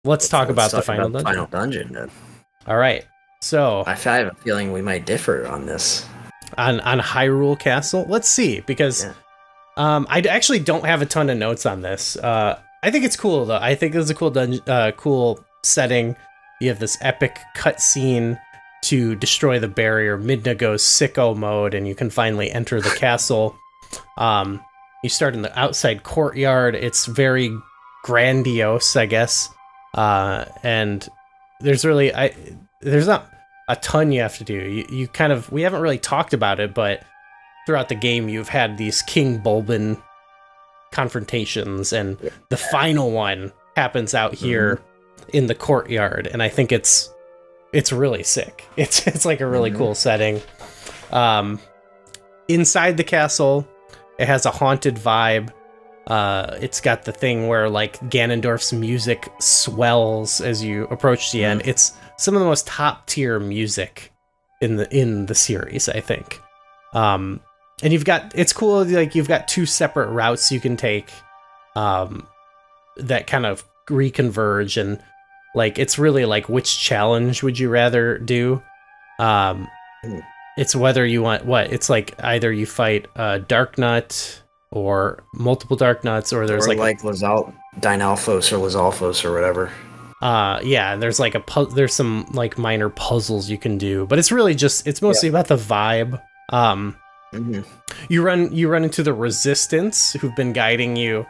let's talk about the talk final about the dungeon. final dungeon then. All right. So I have a feeling we might differ on this. on Hyrule Castle, let's see, because Yeah. I actually don't have a ton of notes on this. I think it's cool though. I think it's a cool cool setting. You have this epic cutscene to destroy the barrier. Midna goes sicko mode, and you can finally enter the castle. You start in the outside courtyard. It's very grandiose, I guess. And there's really there's not a ton you have to do. You kind of, we haven't really talked about it, but throughout the game you've had these King Bulbin confrontations, and the final one happens out here in the courtyard, and I think it's really sick. It's like a really cool setting. Inside the castle, it has a haunted vibe. It's got the thing where like Ganondorf's music swells as you approach the end. It's some of the most top tier music in the series, I think. And it's cool, like you've got two separate routes you can take that kind of reconverge, and like it's really like, which challenge would you rather do? It's whether you want it's like either you fight Dark Nut or multiple Dark Nuts, or there's Dynalphos or Lizalfos or whatever. Yeah, and there's like there's some like minor puzzles you can do, but it's really just, it's mostly about the vibe. You run into the Resistance, who've been guiding you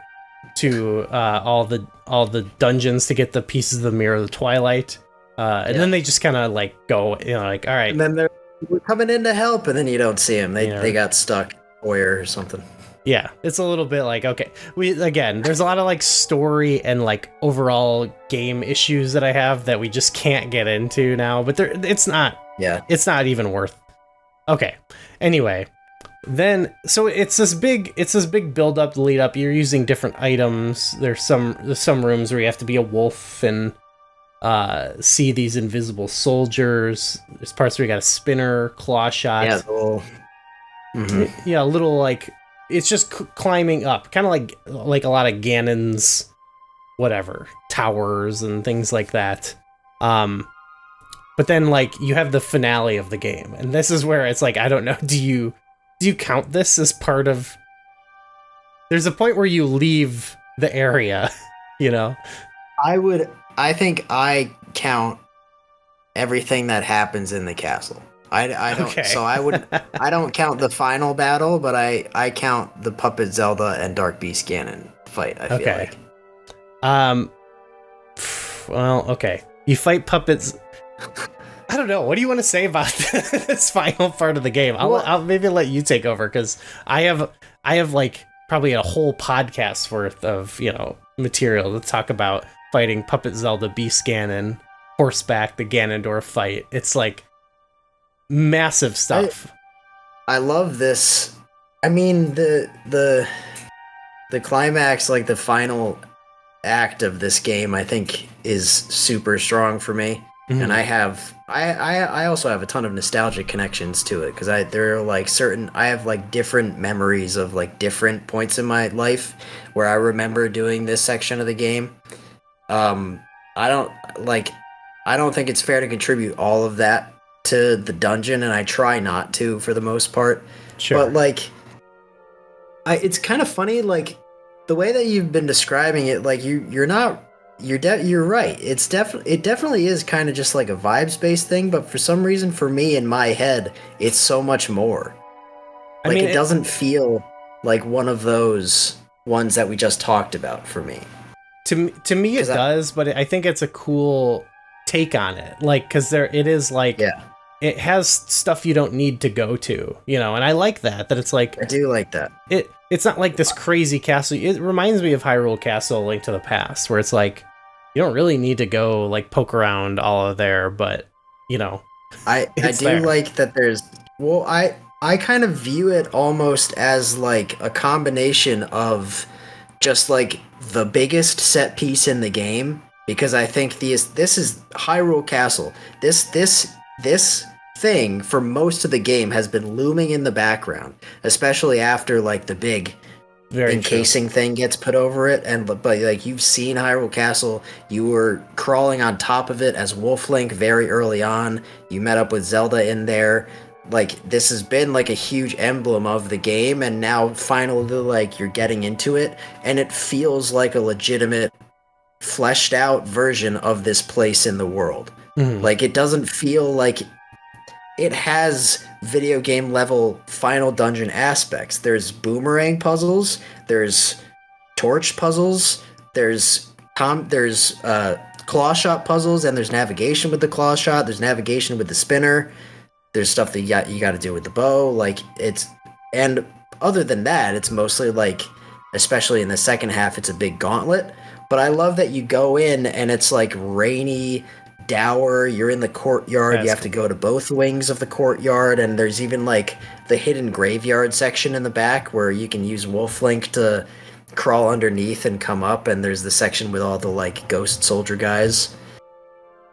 to all the dungeons to get the pieces of the Mirror of the Twilight, and then they just kind of like go, like, all right, And then we're coming in to help, and then you don't see them. They got stuck or something. Yeah, it's a little bit like, okay, there's a lot of like story and like overall game issues that I have that we just can't get into now, but it's not even worth. Okay. Anyway, then so it's this big build up, lead up. You're using different items. There's some rooms where you have to be a wolf and see these invisible soldiers. There's parts where you got a spinner, claw shot. Yeah, a little like, it's just climbing up, kind of like a lot of Ganon's whatever towers and things like that. But then like you have the finale of the game, and this is where it's like, I don't know, do you count this as part of? There's a point where you leave the area, I think I count everything that happens in the castle. I don't. Okay. So I don't count the final battle, but I count the Puppet Zelda and Dark Beast Ganon fight. I feel like. Well, okay. You fight puppets. I don't know. What do you want to say about this final part of the game? I'll maybe let you take over, because I have like probably a whole podcast worth of material to talk about fighting Puppet Zelda, Beast Ganon, horseback, the Ganondorf fight. It's like massive stuff. I love this. I mean, the climax, like the final act of this game, I think is super strong for me. And I also have a ton of nostalgic connections to it, because there are like I have like different memories of like different points in my life where I remember doing this section of the game. I don't think it's fair to contribute all of that to the dungeon, and I try not to for the most part. Sure. But like, it's kind of funny, like the way that you've been describing it. Like you're right. It definitely is kind of just like a vibes based thing. But for some reason, for me in my head, it's so much more. Like, it doesn't feel like one of those ones that we just talked about for me. To me it does, but I think it's a cool take on it. Like, because it is like, it has stuff you don't need to go to, and I like that it's like, I do like that. It's not like this crazy castle. It reminds me of Hyrule Castle: Link to the Past, where it's like, you don't really need to go like poke around all of there, but I do like that there's, well, I kind of view it almost as like a combination of just like the biggest set piece in the game, because I think this is Hyrule Castle. This thing for most of the game has been looming in the background, especially after like the big Very encasing thing gets put over it, and but like you've seen Hyrule Castle, you were crawling on top of it as Wolf Link very early on. You met up with Zelda in there. Like this has been like a huge emblem of the game, and now finally like you're getting into it, and it feels like a legitimate, fleshed out version of this place in the world. true. Like it doesn't feel like it has video game level final dungeon aspects. There's boomerang puzzles, there's torch puzzles, there's claw shot puzzles, and there's navigation with the claw shot, there's navigation with the spinner, there's stuff that you got to do with the bow. Like it's, and other than that, it's mostly like, especially in the second half, it's a big gauntlet. But I love that you go in and it's like rainy, dour, you're in the courtyard, you have to go to both wings of the courtyard, and there's even like the hidden graveyard section in the back where you can use Wolf Link to crawl underneath and come up, and there's the section with all the like ghost soldier guys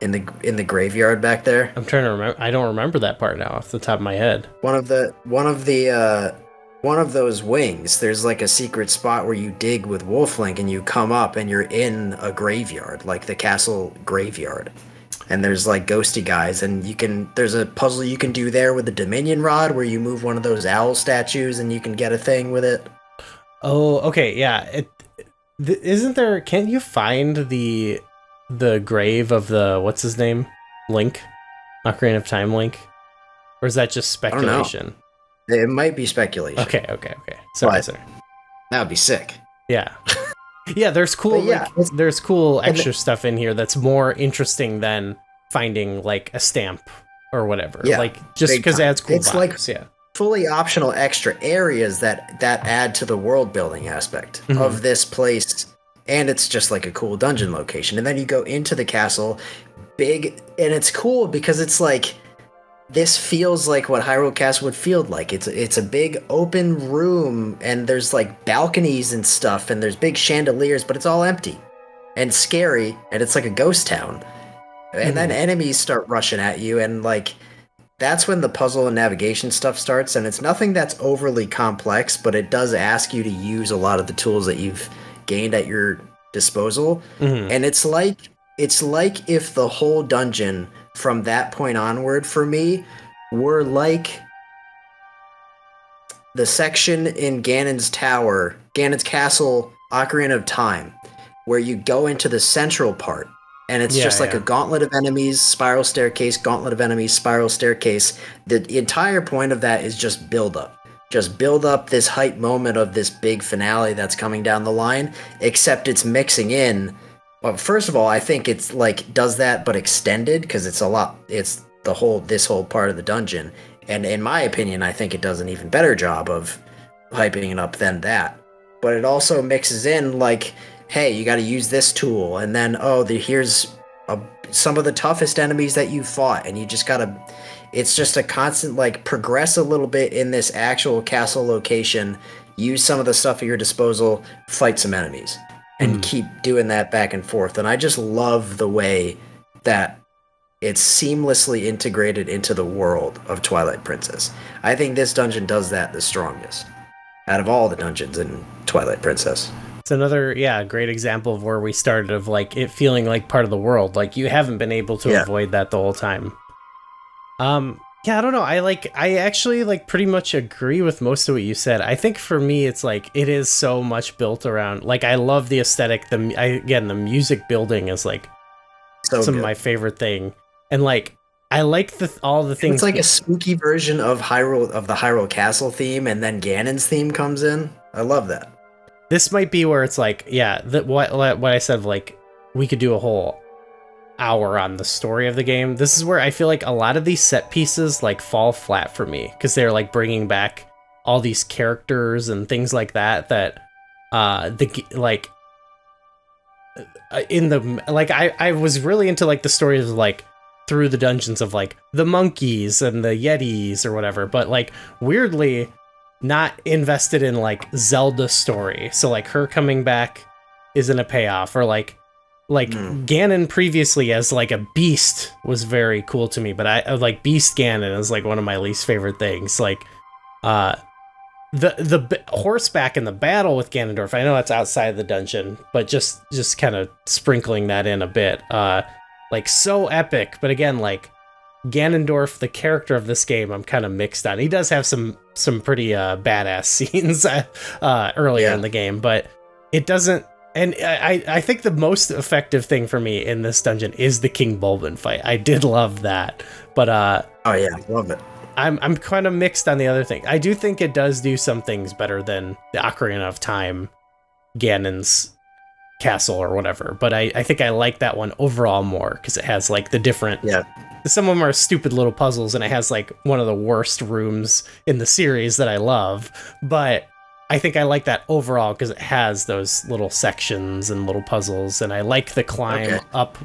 in the graveyard back there. I'm trying to remember. I don't remember that part now off the top of my head. One of those wings, there's like a secret spot where you dig with Wolf Link and you come up and you're in a graveyard, like the castle graveyard. And there's like ghosty guys, and there's a puzzle you can do there with the Dominion Rod where you move one of those owl statues and you can get a thing with it. Oh, okay, yeah. Isn't there? Can't you find the grave of the what's his name, Link, Ocarina of Time Link, or is that just speculation? It might be speculation. Okay. Sorry. That would be sick. Yeah. Yeah, there's cool there's cool extra stuff in here that's more interesting than finding like a stamp or whatever. Yeah, like just because it adds cool it's vibes. Like yeah. Fully optional extra areas that add to the world building aspect of this place, and it's just like a cool dungeon location. And then you go into the castle, big, and it's cool because it's like this feels like what Hyrule Castle would feel like. It's a big open room, and there's like balconies and stuff, and there's big chandeliers, but it's all empty and scary, and it's like a ghost town. And then enemies start rushing at you, and like that's when the puzzle and navigation stuff starts, and it's nothing that's overly complex, but it does ask you to use a lot of the tools that you've gained at your disposal. And it's like if the whole dungeon from that point onward for me were like the section in Ganon's Castle, Ocarina of Time, where you go into the central part, and it's just like a gauntlet of enemies, spiral staircase, gauntlet of enemies, spiral staircase. The entire point of that is just build up. Just build up this hype moment of this big finale that's coming down the line, except it's mixing in. Well, first of all, I think it's like does that but extended, because it's this whole part of the dungeon. And in my opinion, I think it does an even better job of hyping it up than that. But it also mixes in like, hey, you got to use this tool, and then here's some of the toughest enemies that you fought, and you just got to. It's just a constant like progress a little bit in this actual castle location, use some of the stuff at your disposal, fight some enemies. And keep doing that back and forth. And I just love the way that it's seamlessly integrated into the world of Twilight Princess. I think this dungeon does that the strongest out of all the dungeons in Twilight Princess. It's another, great example of where we started, of like it feeling like part of the world. Like you haven't been able to avoid that the whole time. I don't know. I actually like pretty much agree with most of what you said. I think for me, it's like, it is so much built around, like, I love the aesthetic. The music building is like some of my favorite thing. And like, I like all the things. It's like a spooky version of the Hyrule Castle theme, and then Ganon's theme comes in. I love that. This might be where it's like, what I said, like, we could do a whole hour on the story of the game. This is where I feel like a lot of these set pieces like fall flat for me, because they're like bringing back all these characters and things like that I was really into like the stories of like through the dungeons of like the monkeys and the yetis or whatever, but like weirdly not invested in like Zelda's story. So like her coming back isn't a payoff, or like Ganon previously as like a beast was very cool to me, but I like Beast Ganon is like one of my least favorite things. Like horseback in the battle with Ganondorf, I know that's outside the dungeon, but just kind of sprinkling that in a bit, like so epic. But again, like Ganondorf, the character of this game, I'm kind of mixed on. He does have some pretty badass scenes earlier in the game, but it doesn't. And I think the most effective thing for me in this dungeon is the King Bulbin fight. I did love that, but oh yeah, love it. I'm kind of mixed on the other thing. I do think it does do some things better than the Ocarina of Time, Ganon's castle or whatever. But I think I like that one overall more because it has like the different. Yeah. Some of them are stupid little puzzles, and it has like one of the worst rooms in the series that I love. But I think I like that overall because it has those little sections and little puzzles, and I like the climb up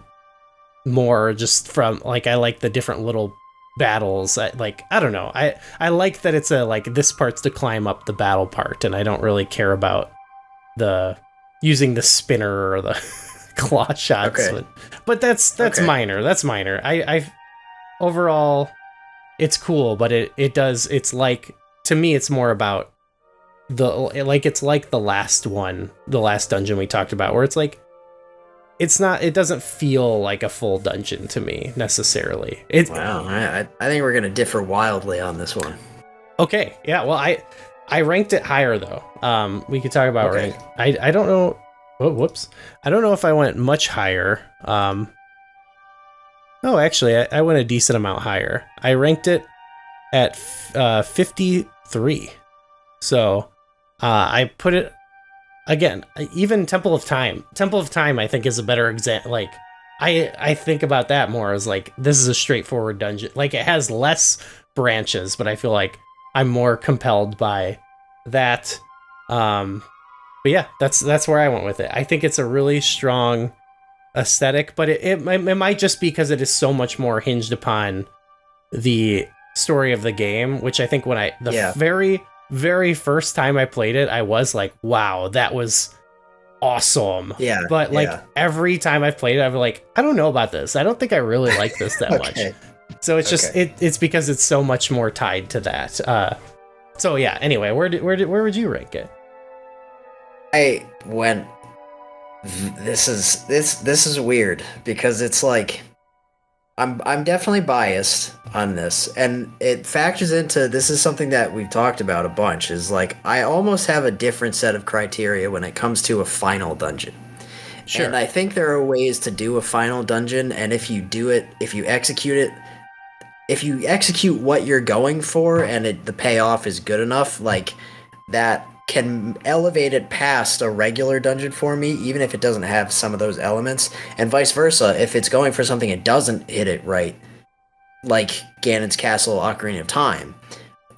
more just from like I like the different little battles. I don't know. I like that it's a like this part's to climb up the battle part, and I don't really care about the using the spinner or the claw shots. But that's minor. That's minor. I overall it's cool, but it's like to me it's more about it's like the last dungeon we talked about, where it's like it doesn't feel like a full dungeon to me necessarily. Wow, I think we're gonna differ wildly on this one. Okay, yeah, well I ranked it higher though. We could talk about rank. I don't know. Oh, whoops. I don't know if I went much higher. No, actually, I went a decent amount higher. I ranked it at 53. So I put it again. Even Temple of Time. Temple of Time, I think, is a better example. Like I think about that more as like this is a straightforward dungeon. Like it has less branches, but I feel like I'm more compelled by that. But yeah, that's where I went with it. I think it's a really strong aesthetic, but it might just be because it is so much more hinged upon the story of the game, which I think when very, very first time I played it, I was like, wow, that was awesome. Yeah. But like every time I've played it, I'm like, I don't know about this. I don't think I really like this that much. So it's just it's because it's so much more tied to that. So yeah, anyway, where would you rank it? I went. This is weird because it's like I'm definitely biased on this, and it factors into this is something that we've talked about a bunch. Is like I almost have a different set of criteria when it comes to a final dungeon. Sure. And I think there are ways to do a final dungeon, and if you execute what you're going for, and the payoff is good enough, like that can elevate it past a regular dungeon for me, even if it doesn't have some of those elements, and vice versa. If it's going for something it doesn't hit it right, like Ganon's Castle Ocarina of Time,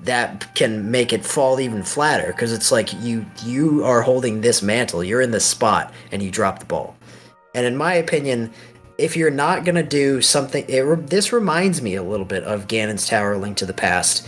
that can make it fall even flatter, because it's like you are holding this mantle, you're in this spot, and you drop the ball. And in my opinion, if you're not going to do something... this reminds me a little bit of Ganon's Tower: Link to the Past,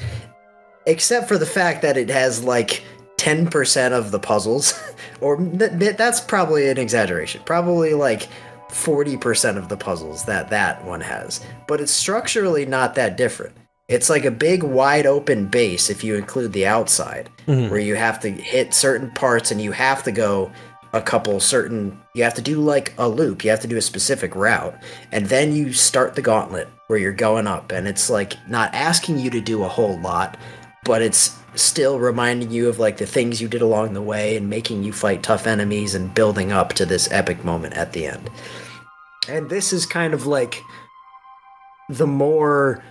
except for the fact that it has, like, 10% of the puzzles, or that's probably an exaggeration. Probably, like, 40% of the puzzles that one has. But it's structurally not that different. It's like a big, wide-open base, if you include the outside, where you have to hit certain parts, and you have to go you have to do like a loop, you have to do a specific route, and then you start the gauntlet where you're going up, and it's like not asking you to do a whole lot, but it's still reminding you of like the things you did along the way and making you fight tough enemies and building up to this epic moment at the end. And this is kind of like the more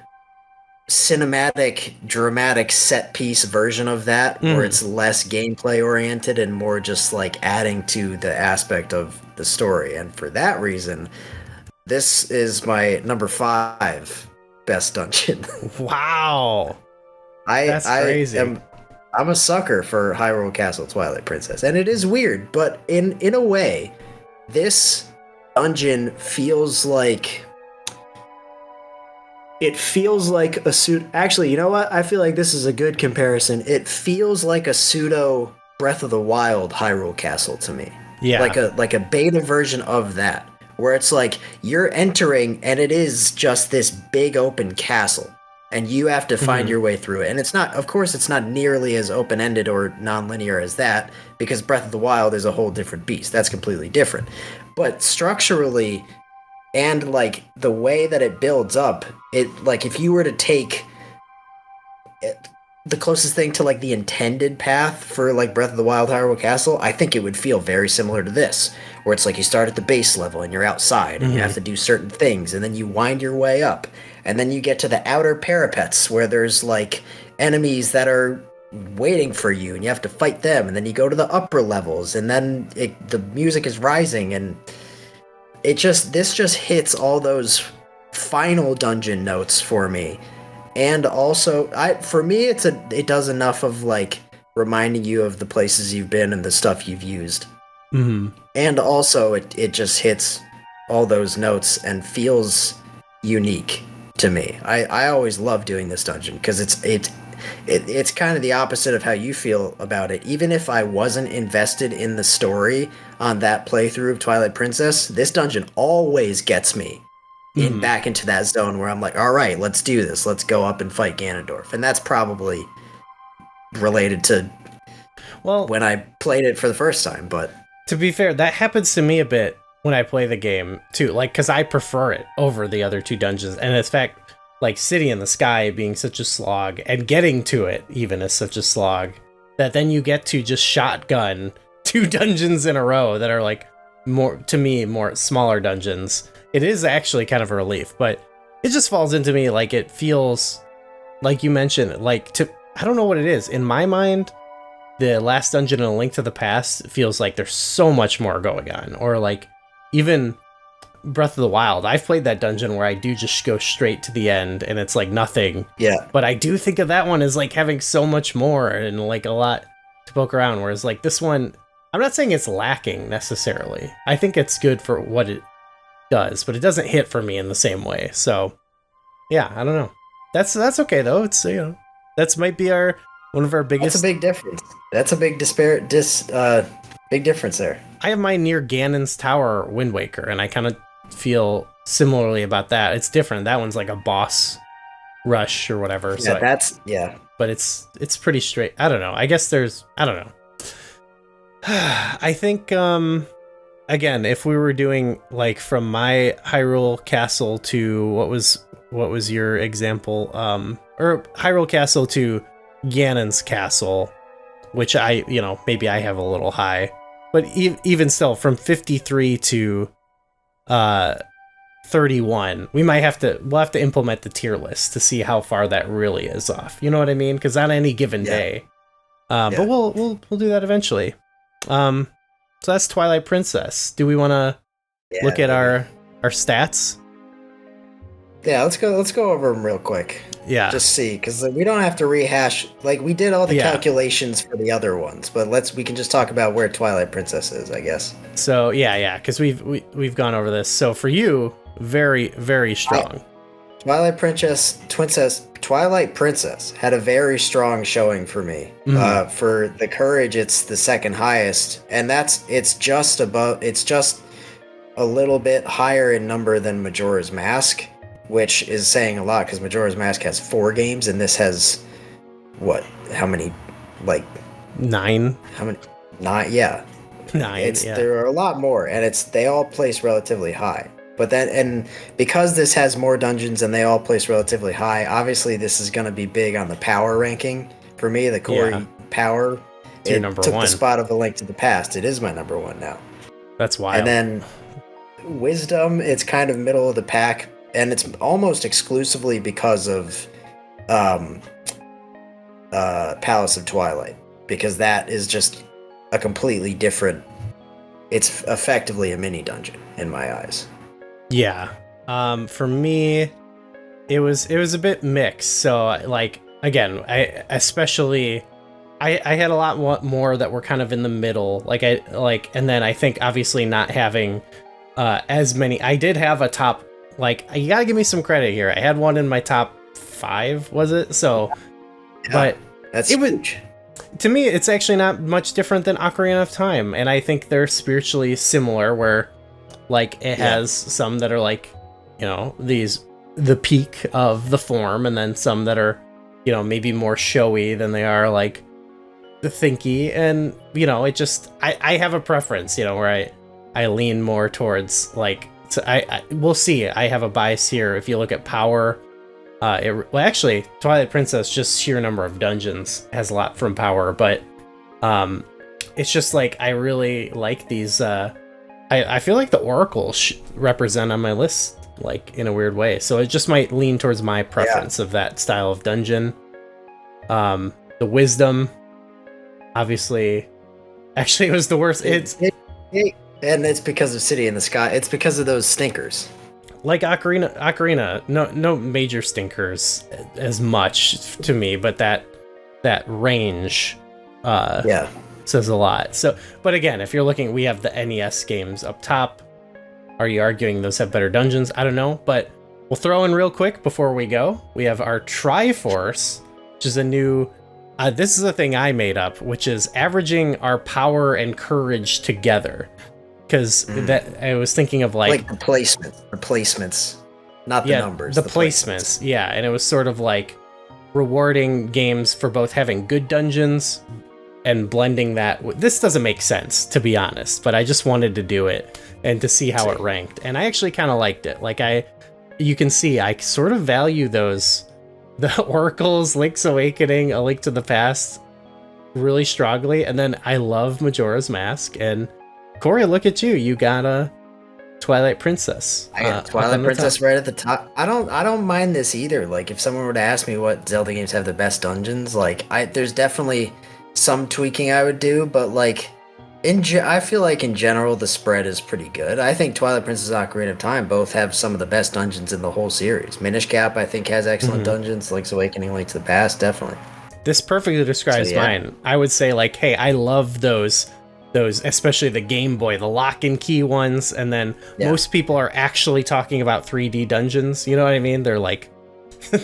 cinematic, dramatic set piece version of that, where it's less gameplay oriented and more just like adding to the aspect of the story. And for that reason, this is my number 5 best dungeon. Wow. That's crazy. I'm a sucker for Hyrule Castle Twilight Princess, and it is weird, but in a way, this dungeon feels like... It feels like a Actually, you know what? I feel like this is a good comparison. It feels like a pseudo Breath of the Wild Hyrule Castle to me. Yeah. Like a beta version of that, where it's like you're entering and it is just this big open castle. and you have to find your way through it. And it's not, of course, it's not nearly as open-ended or non-linear as that, because Breath of the Wild is a whole different beast. That's completely different. But structurally, and like the way that it builds up, it, like, if you were to take the closest thing to like the intended path for like Breath of the Wild Hyrule Castle, I think it would feel very similar to this, where it's like you start at the base level and you're outside and you have to do certain things, and then you wind your way up, and then you get to the outer parapets where there's like enemies that are waiting for you and you have to fight them, and then you go to the upper levels, and then the music is rising, and this just hits all those final dungeon notes for me. And also, for me, it does enough of like reminding you of the places you've been and the stuff you've used. And also, it just hits all those notes and feels unique to me. I always love doing this dungeon because it's kind of the opposite of how you feel about it. Even if I wasn't invested in the story on that playthrough of Twilight Princess, this dungeon always gets me back into that zone where I'm like, all right, let's do this. Let's go up and fight Ganondorf. And that's probably related to when I played it for the first time. But to be fair, that happens to me a bit when I play the game too, like, because I prefer it over the other two dungeons. And in fact, like City in the Sky being such a slog and getting to it even is such a slog that then you get to just shotgun 2 dungeons in a row that are like more smaller dungeons. It is actually kind of a relief, but it just falls into me like it feels like you mentioned, like I don't know what it is. In my mind, the last dungeon in A Link to the Past feels like there's so much more going on. Or like even Breath of the Wild, I've played that dungeon where I do just go straight to the end and it's like nothing. Yeah. But I do think of that one as like having so much more and like a lot to poke around. Whereas like this one, I'm not saying it's lacking necessarily. I think it's good for what it does, but it doesn't hit for me in the same way. So yeah, I don't know. That's okay though. It's, you know, that's might be one of our biggest. That's a big difference. That's a big big difference there. I have mine near Ganon's Tower Wind Waker, and I kind of feel similarly about that. It's different. That one's like a boss rush or whatever. Yeah, so but it's pretty straight. I don't know. I guess I don't know. I think again, if we were doing like from my Hyrule Castle to what was your example, or Hyrule Castle to Ganon's Castle, which maybe I have a little high, but even still, from 53 to 31, we'll have to implement the tier list to see how far that really is off. You know what I mean? Because on any given day, but we'll do that eventually. So that's Twilight Princess. Do we want to look at our stats? Yeah, let's go over them real quick. Yeah. Just see, because we don't have to rehash. Like, we did all the calculations for the other ones, but we can just talk about where Twilight Princess is, I guess. So yeah, because we've gone over this. So for you, very, very strong. Twilight Princess had a very strong showing for me. For the courage, it's the second highest, and it's just a little bit higher in number than Majora's Mask, which is saying a lot because Majora's Mask has 4 games and this has how many? Like 9. How many? 9. Yeah, 9. There are a lot more, and they all place relatively high. But and because this has more dungeons and they all place relatively high, obviously this is going to be big on the power ranking for me. The Gooey power, it took the spot of A Link to the Past. It is my number 1 now. That's wild. And then Wisdom, it's kind of middle of the pack, and it's almost exclusively because of Palace of Twilight, because that is just a completely different. It's effectively a mini dungeon in my eyes. Yeah. For me, it was a bit mixed. So like, again, I had a lot more that were kind of in the middle. And then I think obviously not having as many. I did have a top, like, you gotta give me some credit here. I had one in my top 5, was it? So, yeah, but that's huge. To me, it's actually not much different than Ocarina of Time, and I think they're spiritually similar, where like it has some that are like, these the peak of the form, and then some that are, you know, maybe more showy than they are like the thinky. And, you know, it just, I have a preference, you know, where I lean more towards like, so we'll see. I have a bias here. If you look at power, well, actually, Twilight Princess, just sheer number of dungeons has a lot from power, but it's just like I really like these. I feel like the oracles represent on my list, like in a weird way. So it just might lean towards my preference of that style of dungeon. The wisdom, obviously, actually, it was the worst. And it's because of City in the Sky. It's because of those stinkers. Like Ocarina, no major stinkers as much to me, but that range says a lot. So, but again, if you're looking, we have the NES games up top. Are you arguing those have better dungeons? I don't know, but we'll throw in real quick before we go. We have our Triforce, which is a new, this is a thing I made up, which is averaging our power and courage together. Because that I was thinking of like the placements, not the numbers. The placements, yeah. And it was sort of like rewarding games for both having good dungeons and blending that. This doesn't make sense, to be honest, but I just wanted to do it and to see how it ranked. And I actually kind of liked it. Like you can see, I sort of value those, the Oracles, Link's Awakening, A Link to the Past, really strongly. And then I love Majora's Mask. And Corey, look at you. You got a Twilight Princess. I got Twilight Princess right at the top. I don't mind this either. Like, if someone were to ask me what Zelda games have the best dungeons, like, there's definitely some tweaking I would do, but like, I feel like in general the spread is pretty good. I think Twilight Princess and Ocarina of Time both have some of the best dungeons in the whole series. Minish Cap, I think, has excellent dungeons. Link's Awakening, Link to the Past, definitely. This perfectly describes mine. I would say, like, hey, I love those, especially the Game Boy, the lock and key ones, and then most people are actually talking about 3D dungeons. You know what I mean? They're like,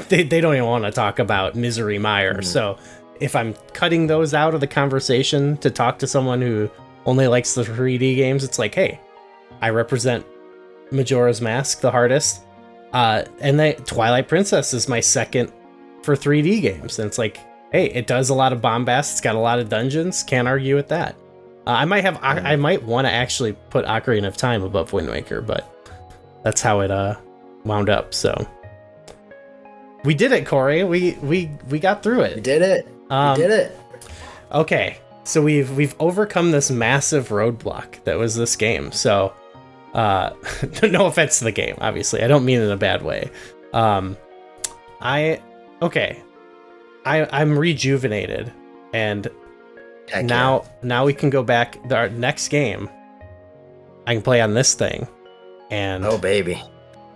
they don't even want to talk about Misery Mire. So if I'm cutting those out of the conversation to talk to someone who only likes the 3D games, it's like, hey, I represent Majora's Mask the hardest, and Twilight Princess is my second for 3D games. And it's like, hey, it does a lot of bombast. It's got a lot of dungeons. Can't argue with that. I might want to actually put Ocarina of Time above Wind Waker, but that's how it wound up. So we did it, Corey. We got through it. We did it. We did it. Okay, so we've overcome this massive roadblock that was this game. So no offense to the game, obviously. I don't mean it in a bad way. I'm rejuvenated, and now we can go back. Our next game, I can play on this thing, and oh baby,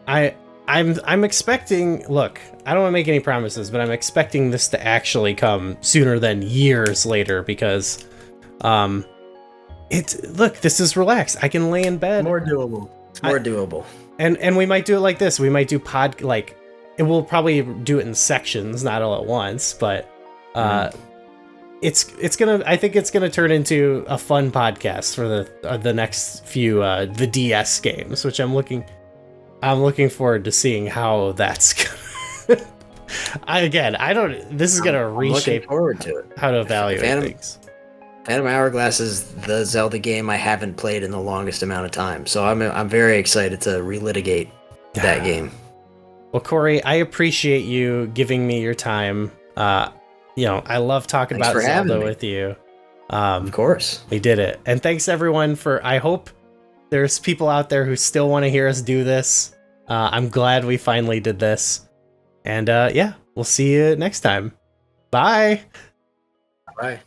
I'm expecting. Look, I don't want to make any promises, but I'm expecting this to actually come sooner than years later because, this is relaxed. I can lay in bed. More doable. It's more doable. And we might do it like this. We might do it will probably do it in sections, not all at once, but I think it's gonna turn into a fun podcast for the next few the DS games, which I'm looking forward to seeing how that's gonna this is gonna reshape forward to it. How to evaluate things. Phantom Hourglass is the Zelda game I haven't played in the longest amount of time, so I'm very excited to relitigate that game. Well, Corey, I appreciate you giving me your time. I love talking about Zelda with you. Of course. We did it. And thanks everyone I hope there's people out there who still want to hear us do this. I'm glad we finally did this. And we'll see you next time. Bye. Bye.